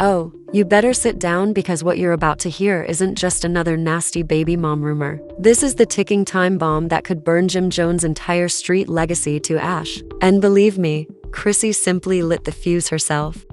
Oh, you better sit down because what you're about to hear isn't just another nasty baby mom rumor. This is the ticking time bomb that could burn Jim Jones' entire street legacy to ash. And believe me, Chrissy simply lit the fuse herself.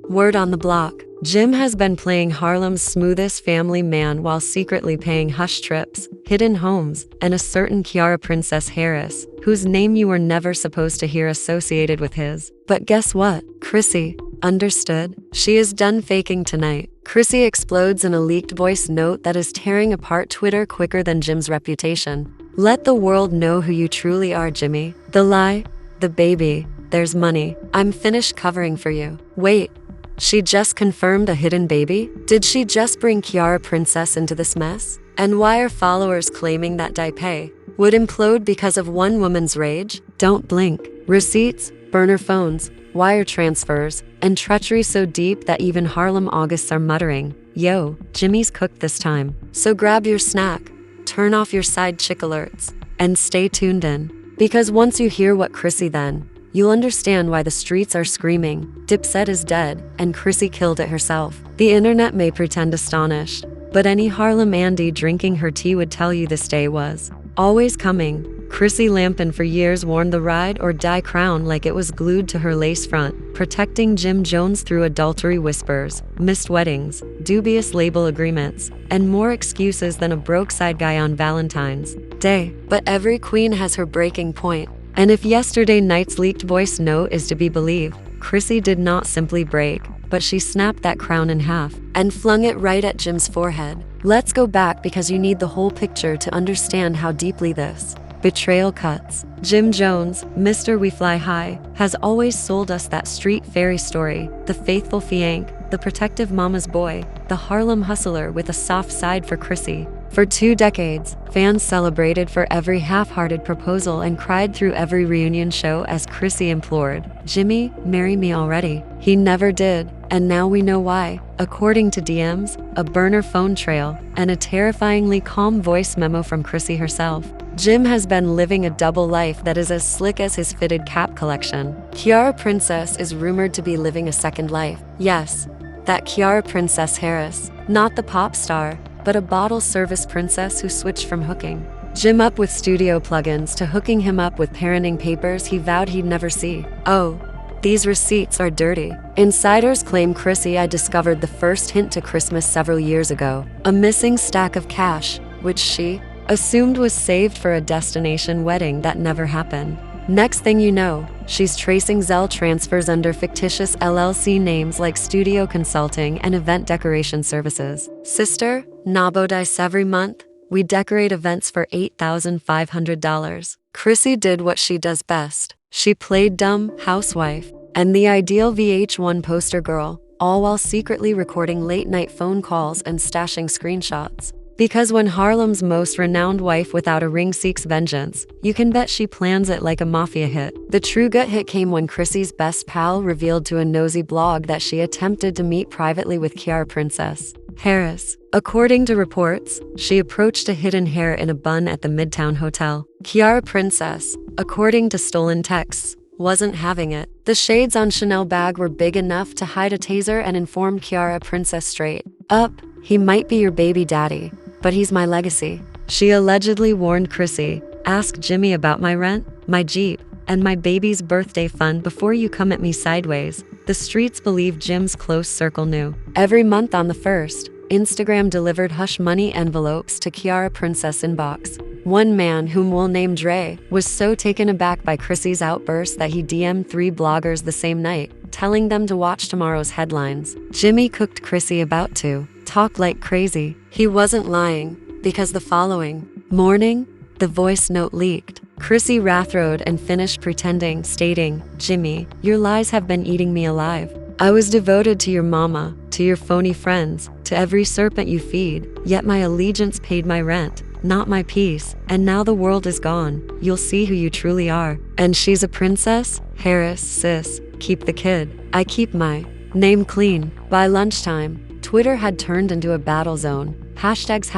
Word on the block. Jim has been playing Harlem's smoothest family man while secretly paying hush trips, hidden homes, and a certain Ciara Princess Harris, whose name you were never supposed to hear associated with his. But guess what? Chrissy understood. She is done faking tonight. Chrissy explodes in a leaked voice note that is tearing apart Twitter quicker than Jim's reputation. Let the world know who you truly are, Jimmy. The lie, the baby, there's money. I'm finished covering for you. Wait. She just confirmed a hidden baby? Did she just bring Ciara Princess into this mess? And why are followers claiming that Daipei would implode because of one woman's rage? Don't blink. Receipts, burner phones, wire transfers, and treachery so deep that even Harlem Augusts are muttering, "Yo, Jimmy's cooked this time." So grab your snack, turn off your side chick alerts, and stay tuned in. Because once you hear what Chrissy then, you'll understand why the streets are screaming, Dipset is dead, and Chrissy killed it herself. The internet may pretend astonished, but any Harlem Andy drinking her tea would tell you this day was always coming. Chrissy Lampin for years worn the ride or die crown like it was glued to her lace front, protecting Jim Jones through adultery whispers, missed weddings, dubious label agreements, and more excuses than a broke side guy on Valentine's Day. But every queen has her breaking point. And if yesterday night's leaked voice note is to be believed, Chrissy did not simply break, but she snapped that crown in half and flung it right at Jim's forehead. Let's go back because you need the whole picture to understand how deeply this betrayal cuts. Jim Jones, Mr. We Fly High, has always sold us that street fairy story, the faithful fianc, the protective mama's boy, the Harlem hustler with a soft side for Chrissy. For 2 decades, fans celebrated for every half-hearted proposal and cried through every reunion show as Chrissy implored, "Jimmy, marry me already." He never did, and now we know why. According to DMs, a burner phone trail, and a terrifyingly calm voice memo from Chrissy herself, Jim has been living a double life that is as slick as his fitted cap collection. Ciara Princess is rumored to be living a second life. Yes, that Ciara Princess Harris, not the pop star, but a bottle service princess who switched from hooking Jim up with studio plugins to hooking him up with parenting papers he vowed he'd never see. Oh, these receipts are dirty. Insiders claim Chrissy I discovered the first hint to Christmas several years ago, a missing stack of cash, which she assumed was saved for a destination wedding that never happened. Next thing you know, she's tracing Zelle transfers under fictitious LLC names like Studio Consulting and Event Decoration Services. Sister, Nabo dice every month. We decorate events for $8,500. Chrissy did what she does best. She played dumb housewife and the ideal VH1 poster girl, all while secretly recording late-night phone calls and stashing screenshots. Because when Harlem's most renowned wife without a ring seeks vengeance, you can bet she plans it like a mafia hit. The true gut hit came when Chrissy's best pal revealed to a nosy blog that she attempted to meet privately with Ciara Princess Harris. According to reports, she approached a hidden hair in a bun at the Midtown Hotel. Ciara Princess, according to stolen texts, wasn't having it. The shades on Chanel bag were big enough to hide a taser and informed Ciara Princess straight up, "He might be your baby daddy, but he's my legacy." She allegedly warned Chrissy, "Ask Jimmy about my rent, my Jeep, and my baby's birthday fund before you come at me sideways." The streets believe Jim's close circle knew. Every month on the 1st, Instagram delivered hush money envelopes to Ciara Princess inbox. One man, whom we'll name Dre, was so taken aback by Chrissy's outburst that he DM'd 3 bloggers the same night, telling them to watch tomorrow's headlines. Jimmy cooked Chrissy about to talk like crazy. He wasn't lying, because the following morning, the voice note leaked. Chrissy wrathrode and finished pretending, stating, "Jimmy, your lies have been eating me alive. I was devoted to your mama, to your phony friends, to every serpent you feed, yet my allegiance paid my rent, not my peace, and now the world is gone. You'll see who you truly are. And she's a princess? Harris, sis, keep the kid. I keep my name clean." By lunchtime, Twitter had turned into a battle zone. Hashtags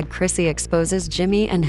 #Chrissy exposes Jimmy and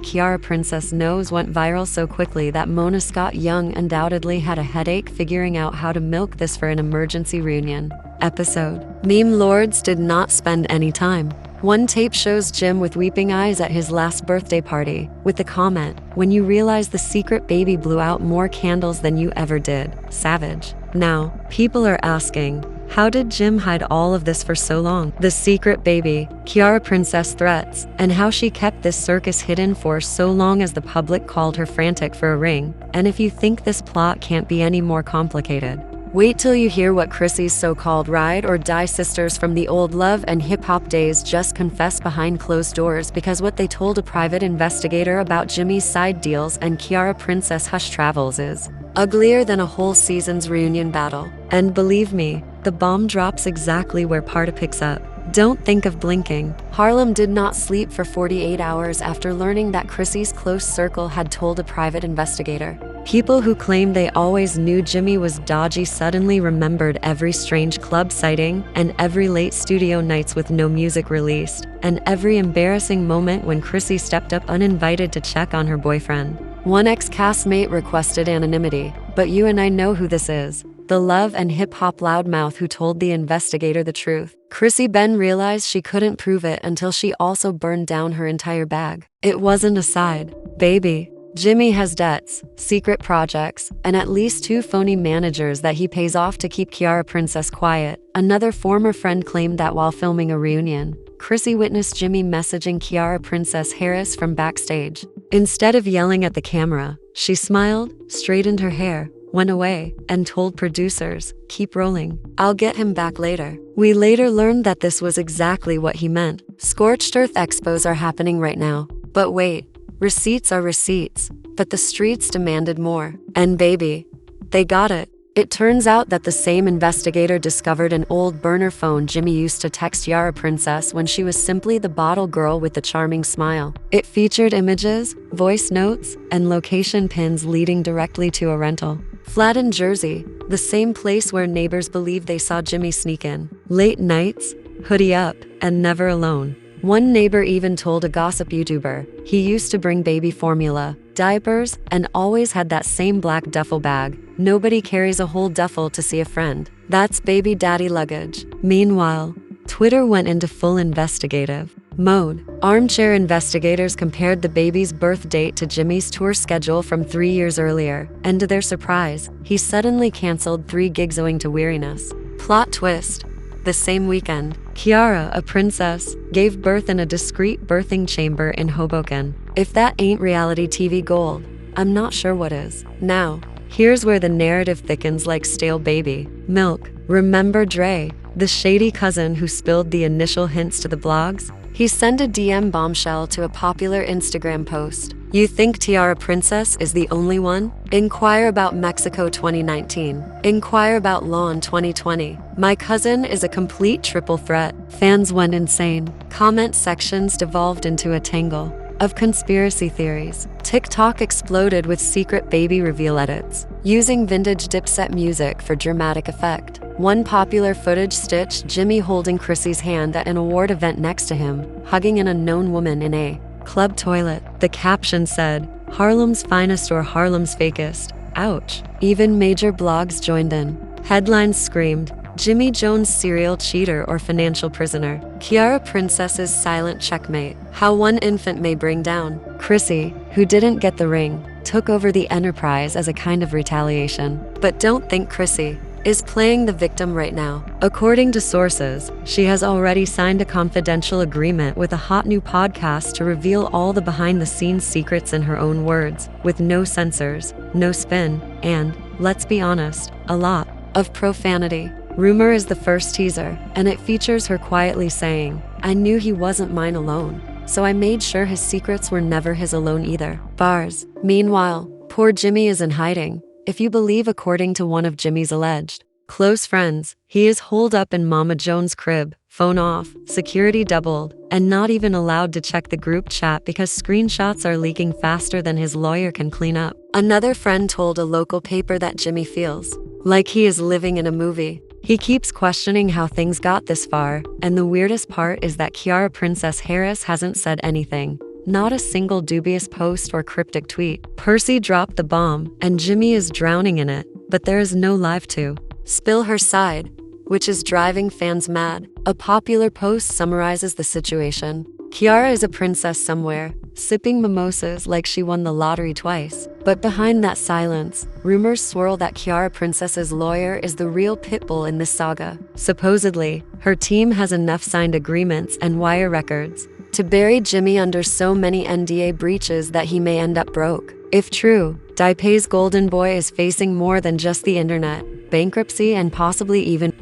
#Ciara Princess knows went viral so quickly that Mona Scott Young undoubtedly had a headache figuring out how to milk this for an emergency reunion. episode. Meme lords did not spend any time. One tape shows Jim with weeping eyes at his last birthday party, with the comment, "When you realize the secret baby blew out more candles than you ever did, savage." Now, people are asking, how did Jim hide all of this for so long? The secret baby, Ciara Princess threats, and how she kept this circus hidden for so long as the public called her frantic for a ring. And if you think this plot can't be any more complicated, wait till you hear what Chrissy's so-called ride or die sisters from the old love and hip-hop days just confess behind closed doors, because what they told a private investigator about Jimmy's side deals and Ciara Princess hush travels is uglier than a whole season's reunion battle. And believe me, the bomb drops exactly where Parta picks up. Don't think of blinking. Harlem did not sleep for 48 hours after learning that Chrissy's close circle had told a private investigator. People who claimed they always knew Jimmy was dodgy suddenly remembered every strange club sighting, and every late studio nights with no music released, and every embarrassing moment when Chrissy stepped up uninvited to check on her boyfriend. One ex-castmate requested anonymity, but you and I know who this is. The love and hip-hop loudmouth who told the investigator the truth. Chrissy Ben realized she couldn't prove it until she also burned down her entire bag. It wasn't a side, baby. Jimmy has debts, secret projects, and at least 2 phony managers that he pays off to keep Ciara Princess quiet. Another former friend claimed that while filming a reunion, Chrissy witnessed Jimmy messaging Ciara Princess Harris from backstage. Instead of yelling at the camera, she smiled, straightened her hair, went away, and told producers, "Keep rolling. I'll get him back later." We later learned that this was exactly what he meant. Scorched earth expos are happening right now. But wait, receipts are receipts. But the streets demanded more. And baby, they got it. It turns out that the same investigator discovered an old burner phone Jimmy used to text Ciara Princess when she was simply the bottle girl with the charming smile. It featured images, voice notes, and location pins leading directly to a rental flat in Jersey, the same place where neighbors believed they saw Jimmy sneak in. Late nights, hoodie up, and never alone. One neighbor even told a gossip YouTuber he used to bring baby formula, diapers, and always had that same black duffel bag. Nobody carries a whole duffel to see a friend. That's baby daddy luggage. Meanwhile, Twitter went into full investigative mode. Armchair investigators compared the baby's birth date to Jimmy's tour schedule from 3 years earlier, and to their surprise, he suddenly canceled 3 gigs owing to weariness. Plot twist. The same weekend, Ciara, a princess, gave birth in a discreet birthing chamber in Hoboken. If that ain't reality TV gold, I'm not sure what is. Now, here's where the narrative thickens like stale baby milk. Remember Dre, the shady cousin who spilled the initial hints to the blogs? He sent a DM bombshell to a popular Instagram post. "You think Ciara Princess is the only one? Inquire about Mexico 2019. Inquire about Lawn 2020. My cousin is a complete triple threat." Fans went insane. Comment sections devolved into a tangle of conspiracy theories. TikTok exploded with secret baby reveal edits, using vintage Dipset music for dramatic effect. One popular footage stitched Jimmy holding Chrissy's hand at an award event next to him, hugging an unknown woman in a club toilet. The caption said, "Harlem's finest or Harlem's fakest." Ouch. Even major blogs joined in. Headlines screamed, "Jimmy Jones serial cheater or financial prisoner. Ciara Princess's silent checkmate. How one infant may bring down." Chrissy, who didn't get the ring, took over the enterprise as a kind of retaliation. But don't think Chrissy is playing the victim right now. According to sources, she has already signed a confidential agreement with a hot new podcast to reveal all the behind-the-scenes secrets in her own words, with no censors, no spin, and, let's be honest, a lot of profanity. Rumor is the first teaser, and it features her quietly saying, "I knew he wasn't mine alone, so I made sure his secrets were never his alone either." Bars. Meanwhile, poor Jimmy is in hiding. If you believe according to one of Jimmy's alleged close friends, he is holed up in Mama Jones' crib, phone off, security doubled, and not even allowed to check the group chat because screenshots are leaking faster than his lawyer can clean up. Another friend told a local paper that Jimmy feels like he is living in a movie. He keeps questioning how things got this far, and the weirdest part is that Ciara Princess Harris hasn't said anything. Not a single dubious post or cryptic tweet. Percy dropped the bomb, and Jimmy is drowning in it, but there is no live to spill her side. which is driving fans mad. A popular post summarizes the situation. Ciara is a princess somewhere, sipping mimosas like she won the lottery twice. But behind that silence, rumors swirl that Ciara Princess's lawyer is the real pitbull in this saga. Supposedly, her team has enough signed agreements and wire records to bury Jimmy under so many NDA breaches that he may end up broke. If true, Daipei's golden boy is facing more than just the internet, bankruptcy, and possibly even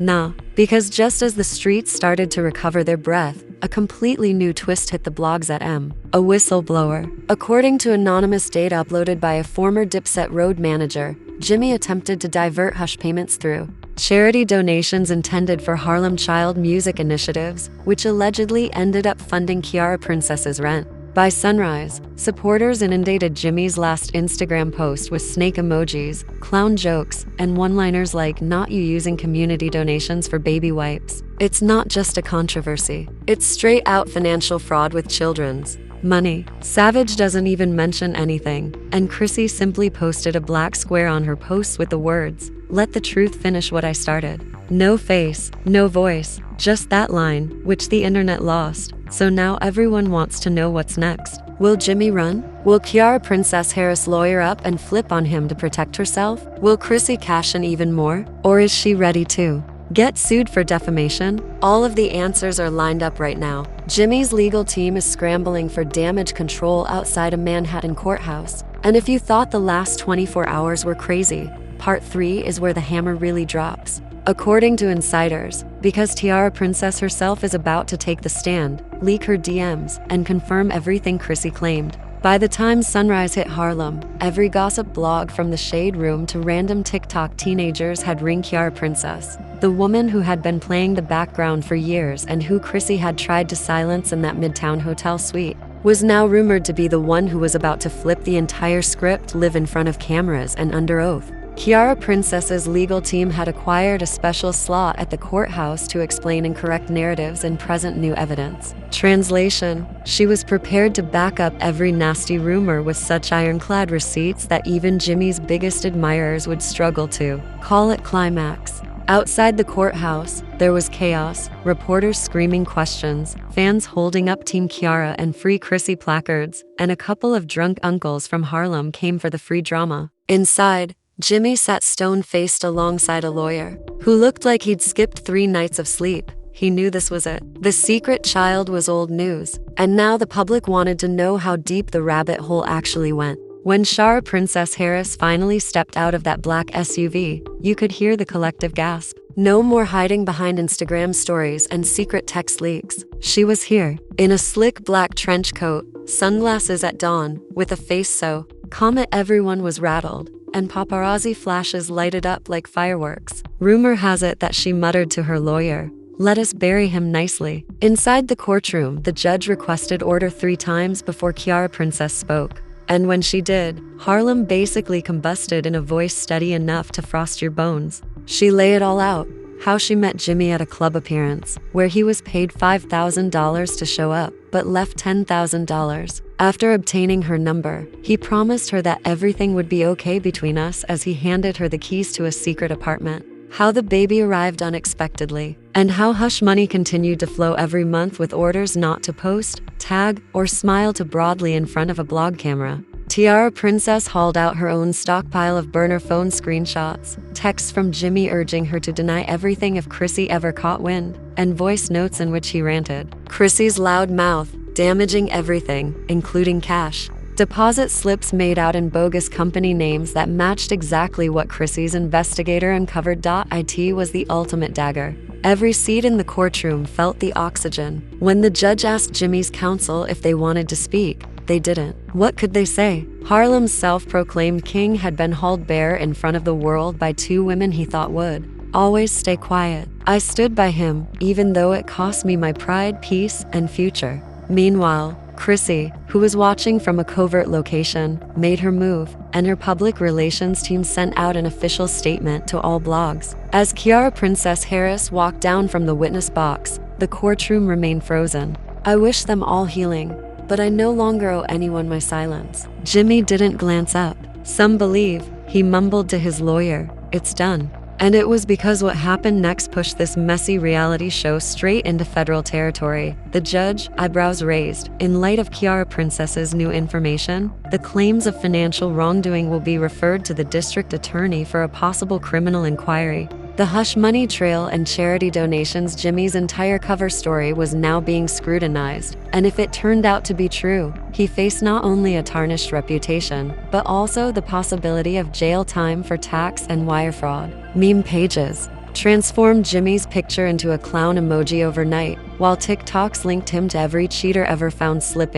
because just as the streets started to recover their breath, a completely new twist hit the blogs at M. A whistleblower. According to anonymous data uploaded by a former Dipset road manager, Jimmy attempted to divert hush payments through charity donations intended for Harlem child music initiatives, which allegedly ended up funding Ciara Princess's rent. By sunrise, supporters inundated Jimmy's last Instagram post with snake emojis, clown jokes, and one-liners like "not you using community donations for baby wipes." It's not just a controversy. It's straight-out financial fraud with children's money. Savage doesn't even mention anything, and Chrissy simply posted a black square on her post with the words, "Let the truth finish what I started." No face, no voice, just that line, which the internet lost. So now everyone wants to know what's next. Will Jimmy run? Will Ciara Princess Harris lawyer up and flip on him to protect herself? Will Chrissy cash in even more? Or is she ready to get sued for defamation? All of the answers are lined up right now. Jimmy's legal team is scrambling for damage control outside a Manhattan courthouse. And if you thought the last 24 hours were crazy, part 3 is where the hammer really drops. According to insiders, because Ciara Princess herself is about to take the stand, leak her DMs, and confirm everything Chrissy claimed. By the time sunrise hit Harlem, every gossip blog from the Shade Room to random TikTok teenagers had ringed Ciara Princess, the woman who had been playing the background for years and who Chrissy had tried to silence in that Midtown hotel suite, was now rumored to be the one who was about to flip the entire script, live in front of cameras, and under oath. Ciara Princess's legal team had acquired a special slot at the courthouse to explain incorrect narratives and present new evidence. Translation: she was prepared to back up every nasty rumor with such ironclad receipts that even Jimmy's biggest admirers would struggle to call it climax. Outside the courthouse, there was chaos, reporters screaming questions, fans holding up Team Ciara and Free Chrissy placards, and a couple of drunk uncles from Harlem came for the free drama. Inside, Jimmy sat stone-faced alongside a lawyer, who looked like he'd skipped 3 nights of sleep. He knew this was it. The secret child was old news, and now the public wanted to know how deep the rabbit hole actually went. When Ciara Princess Harris finally stepped out of that black SUV, you could hear the collective gasp. No more hiding behind Instagram stories and secret text leaks. She was here, in a slick black trench coat, sunglasses at dawn, with a face so calm everyone was rattled, and paparazzi flashes lighted up like fireworks. Rumor has it that she muttered to her lawyer, "Let us bury him nicely." Inside the courtroom, the judge requested order 3 times before Ciara Princess spoke. And when she did, Harlem basically combusted in a voice steady enough to frost your bones. She lay it all out. How she met Jimmy at a club appearance, where he was paid $5,000 to show up, but left $10,000. After obtaining her number, he promised her that everything would be okay between us as he handed her the keys to a secret apartment. How the baby arrived unexpectedly, and how hush money continued to flow every month with orders not to post, tag, or smile too broadly in front of a blog camera. Ciara Princess hauled out her own stockpile of burner phone screenshots, texts from Jimmy urging her to deny everything if Chrissy ever caught wind, and voice notes in which he ranted. Chrissy's loud mouth, damaging everything, including cash. Deposit slips made out in bogus company names that matched exactly what Chrissy's investigator uncovered. It was the ultimate dagger. Every seat in the courtroom felt the oxygen. When the judge asked Jimmy's counsel if they wanted to speak, they didn't. What could they say? Harlem's self-proclaimed king had been hauled bare in front of the world by 2 women he thought would always stay quiet. I stood by him, even though it cost me my pride, peace, and future. Meanwhile, Chrissy, who was watching from a covert location, made her move, and her public relations team sent out an official statement to all blogs. As Ciara Princess Harris walked down from the witness box, the courtroom remained frozen. I wish them all healing, but I no longer owe anyone my silence. Jimmy didn't glance up. Some believe, he mumbled to his lawyer, "It's done." And it was because what happened next pushed this messy reality show straight into federal territory. The judge, eyebrows raised. In light of Ciara Princess's new information, the claims of financial wrongdoing will be referred to the district attorney for a possible criminal inquiry. The hush money trail and charity donations, Jimmy's entire cover story was now being scrutinized. And if it turned out to be true, he faced not only a tarnished reputation, but also the possibility of jail time for tax and wire fraud. Meme pages transformed Jimmy's picture into a clown emoji overnight, while TikToks linked him to every cheater ever found slipping.